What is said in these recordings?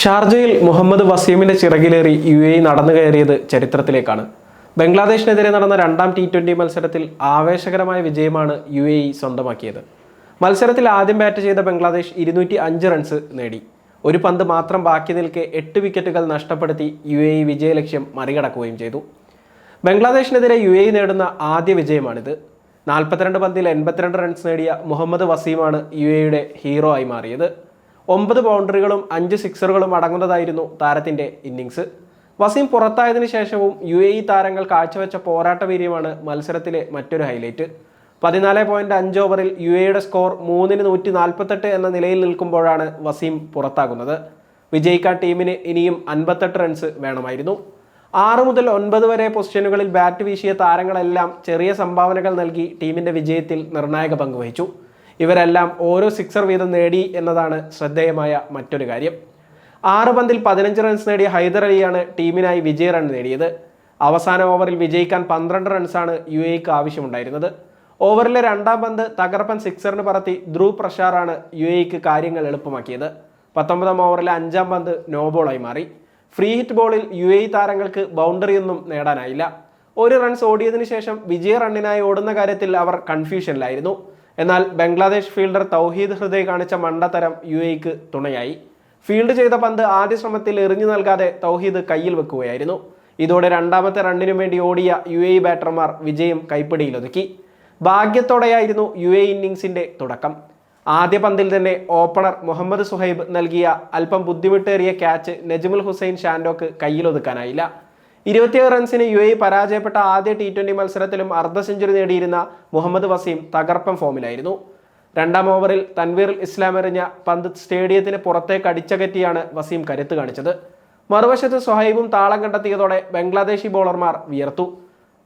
ഷാർജയിൽ മുഹമ്മദ് വസീമിന്റെ ചിറകിലേറി UAE നടന്നു കയറിയത് ചരിത്രത്തിലേക്കാണ്. ബംഗ്ലാദേശിനെതിരെ നടന്ന രണ്ടാം T20 മത്സരത്തിൽ ആവേശകരമായ വിജയമാണ് UAE സ്വന്തമാക്കിയത്. മത്സരത്തിൽ ആദ്യം ബാറ്റ് ചെയ്ത ബംഗ്ലാദേശ് 205 റൺസ് നേടി. ഒരു പന്ത് മാത്രം ബാക്കി നിൽക്കെ 8 വിക്കറ്റുകൾ നഷ്ടപ്പെടുത്തി UAE വിജയലക്ഷ്യം മറികടക്കുകയും ചെയ്തു. ബംഗ്ലാദേശിനെതിരെ UAE നേടുന്ന ആദ്യ വിജയമാണിത്. 42 പന്തിൽ 82 റൺസ് നേടിയ മുഹമ്മദ് വസീമാണ് UAEയുടെ ഹീറോ ആയി മാറിയത്. 9 ബൗണ്ടറികളും 5 സിക്സറുകളും അടങ്ങുന്നതായിരുന്നു താരത്തിന്റെ ഇന്നിംഗ്സ്. വസീം പുറത്തായതിനു ശേഷവും UAE താരങ്ങൾ കാഴ്ചവെച്ച പോരാട്ട വീര്യമാണ് മത്സരത്തിലെ മറ്റൊരു ഹൈലൈറ്റ്. 14.5 ഓവറിൽ UAEയുടെ സ്കോർ 3-148 എന്ന നിലയിൽ നിൽക്കുമ്പോഴാണ് വസീം പുറത്താകുന്നത്. വിജയിക്കാൻ ടീമിന് ഇനിയും 58 റൺസ് വേണമായിരുന്നു. 6 മുതൽ 9 വരെ പൊസിഷനുകളിൽ ബാറ്റ് വീശിയ താരങ്ങളെല്ലാം ചെറിയ സംഭാവനകൾ നൽകി ടീമിന്റെ വിജയത്തിൽ നിർണായക പങ്കുവഹിച്ചു. ഇവരെല്ലാം ഓരോ സിക്സർ വീതം നേടി എന്നതാണ് ശ്രദ്ധേയമായ മറ്റൊരു കാര്യം. 6 പന്തിൽ 15 റൺസ് നേടിയ ഹൈദർ അലിയാണ് ടീമിനായി വിജയ റൺ നേടിയത്. അവസാന ഓവറിൽ വിജയിക്കാൻ 12 റൺസാണ് UAEക്ക് ആവശ്യമുണ്ടായിരുന്നത്. ഓവറിലെ രണ്ടാം പന്ത് തകർപ്പൻ സിക്സറിന് പറത്തി ധ്രുവ് പ്രഷാറാണ് UAEക്ക് കാര്യങ്ങൾ എളുപ്പമാക്കിയത്. 19ാം ഓവറിലെ 5ാം പന്ത് നോബോളായി മാറി. ഫ്രീ ഹിറ്റ് ബോളിൽ UAE താരങ്ങൾക്ക് ബൗണ്ടറിയൊന്നും നേടാനായില്ല. 1 റൺസ് ഓടിയതിനു ശേഷം വിജയ റണ്ണിനായി ഓടുന്ന കാര്യത്തിൽ അവർ കൺഫ്യൂഷനിലായിരുന്നു. എന്നാൽ ബംഗ്ലാദേശ് ഫീൽഡർ തൗഹീദ് ഹൃദയ് കാണിച്ച മണ്ടത്തരം UAEക്ക് തുണയായി. ഫീൽഡ് ചെയ്ത പന്ത് ആദ്യ ശ്രമത്തിൽ എറിഞ്ഞു നൽകാതെ തൗഹീദ് കയ്യിൽ വെക്കുകയായിരുന്നു. ഇതോടെ രണ്ടാമത്തെ റണ്ണിനു വേണ്ടി ഓടിയ UAE ബാറ്റർമാർ വിജയം കൈപ്പിടിയിലൊതുക്കി. ഭാഗ്യത്തോടെയായിരുന്നു UAE ഇന്നിംഗ്സിന്റെ തുടക്കം. ആദ്യ പന്തിൽ തന്നെ ഓപ്പണർ മുഹമ്മദ് സുഹൈബ് നൽകിയ അല്പം ബുദ്ധിമുട്ടേറിയ ക്യാച്ച് നജ്മുൽ ഹുസൈൻ ഷാൻഡോക്ക് കയ്യിലൊതുക്കാനായില്ല. 27 റൺസിന് UAE പരാജയപ്പെട്ട ആദ്യ T20 മത്സരത്തിലും അർദ്ധ സെഞ്ചുറി നേടിയിരുന്ന മുഹമ്മദ് വസീം തകർപ്പൻ ഫോമിലായിരുന്നു. 2ാം ഓവറിൽ തൻവീർ ഇസ്ലാം എറിഞ്ഞ പന്ത് സ്റ്റേഡിയത്തിന് പുറത്തേക്ക് അടിച്ചകറ്റിയാണ് വസീം കരുത്ത് കാണിച്ചത്. മറുവശത്ത് സുഹൈബും താളം കണ്ടെത്തിയതോടെ ബംഗ്ലാദേശി ബോളർമാർ വിയർത്തു.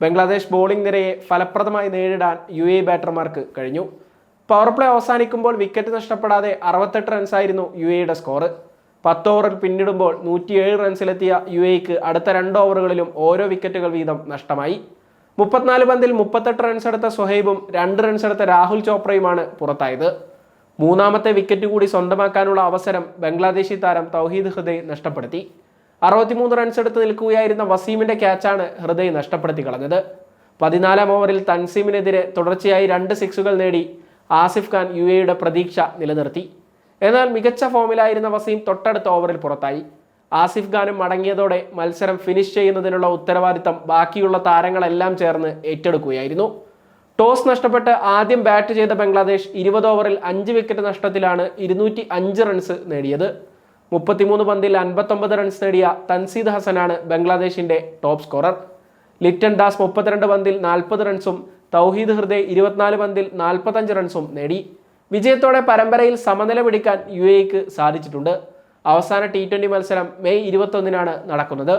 ബംഗ്ലാദേശ് ബോളിംഗ് നിരയെ ഫലപ്രദമായി നേരിടാൻ UAE ബാറ്റർമാർക്ക് കഴിഞ്ഞു. പവർ പ്ലേ അവസാനിക്കുമ്പോൾ വിക്കറ്റ് നഷ്ടപ്പെടാതെ 68 റൺസായിരുന്നു UAEയുടെ സ്കോർ. 10 ഓവറിൽ പിന്നിടുമ്പോൾ 107 റൺസിലെത്തിയ UAEക്ക് അടുത്ത 2 ഓവറുകളിലും ഓരോ വിക്കറ്റുകൾ വീതം നഷ്ടമായി. 34 പന്തിൽ 38 റൺസ് എടുത്ത സുഹൈബും 2 റൺസ് എടുത്ത രാഹുൽ ചോപ്രയുമാണ് പുറത്തായത്. 3ാമത്തെ വിക്കറ്റ് കൂടി സ്വന്തമാക്കാനുള്ള അവസരം ബംഗ്ലാദേശി താരം തൗഹീദ് ഹൃദയ് നഷ്ടപ്പെടുത്തി. 63 റൺസ് എടുത്ത് നിൽക്കുകയായിരുന്ന വസീമിന്റെ ക്യാച്ചാണ് ഹൃദയ് നഷ്ടപ്പെടുത്തി കളഞ്ഞത്. 14ാം ഓവറിൽ തൻസീമിനെതിരെ തുടർച്ചയായി 2 സിക്സുകൾ നേടി ആസിഫ് ഖാൻ UAEയുടെ പ്രതീക്ഷ നിലനിർത്തി. എന്നാൽ മികച്ച ഫോമിലായിരുന്ന വസീം തൊട്ടടുത്ത ഓവറിൽ പുറത്തായി. ആസിഫ് ഖാനും മടങ്ങിയതോടെ മത്സരം ഫിനിഷ് ചെയ്യുന്നതിനുള്ള ഉത്തരവാദിത്തം ബാക്കിയുള്ള താരങ്ങളെല്ലാം ചേർന്ന് ഏറ്റെടുക്കുകയായിരുന്നു. ടോസ് നഷ്ടപ്പെട്ട് ആദ്യം ബാറ്റ് ചെയ്ത ബംഗ്ലാദേശ് 20 ഓവറിൽ 5 വിക്കറ്റ് നഷ്ടത്തിലാണ് 205 റൺസ് നേടിയത്. 33 പന്തിൽ 59 റൺസ് നേടിയ തൻസീദ് ഹസനാണ് ബംഗ്ലാദേശിന്റെ ടോപ്പ് സ്കോറർ. ലിറ്റൺ ദാസ് 32 പന്തിൽ 40 റൺസും തൗഹീദ് ഹൃദയ് 24 പന്തിൽ 45 റൺസും നേടി. വിജയത്തോടെ പരമ്പരയിൽ സമനില പിടിക്കാൻ UAEക്ക് സാധിച്ചിട്ടുണ്ട്. അവസാന T20 മത്സരം മെയ് 21-നാണ് നടക്കുന്നത്.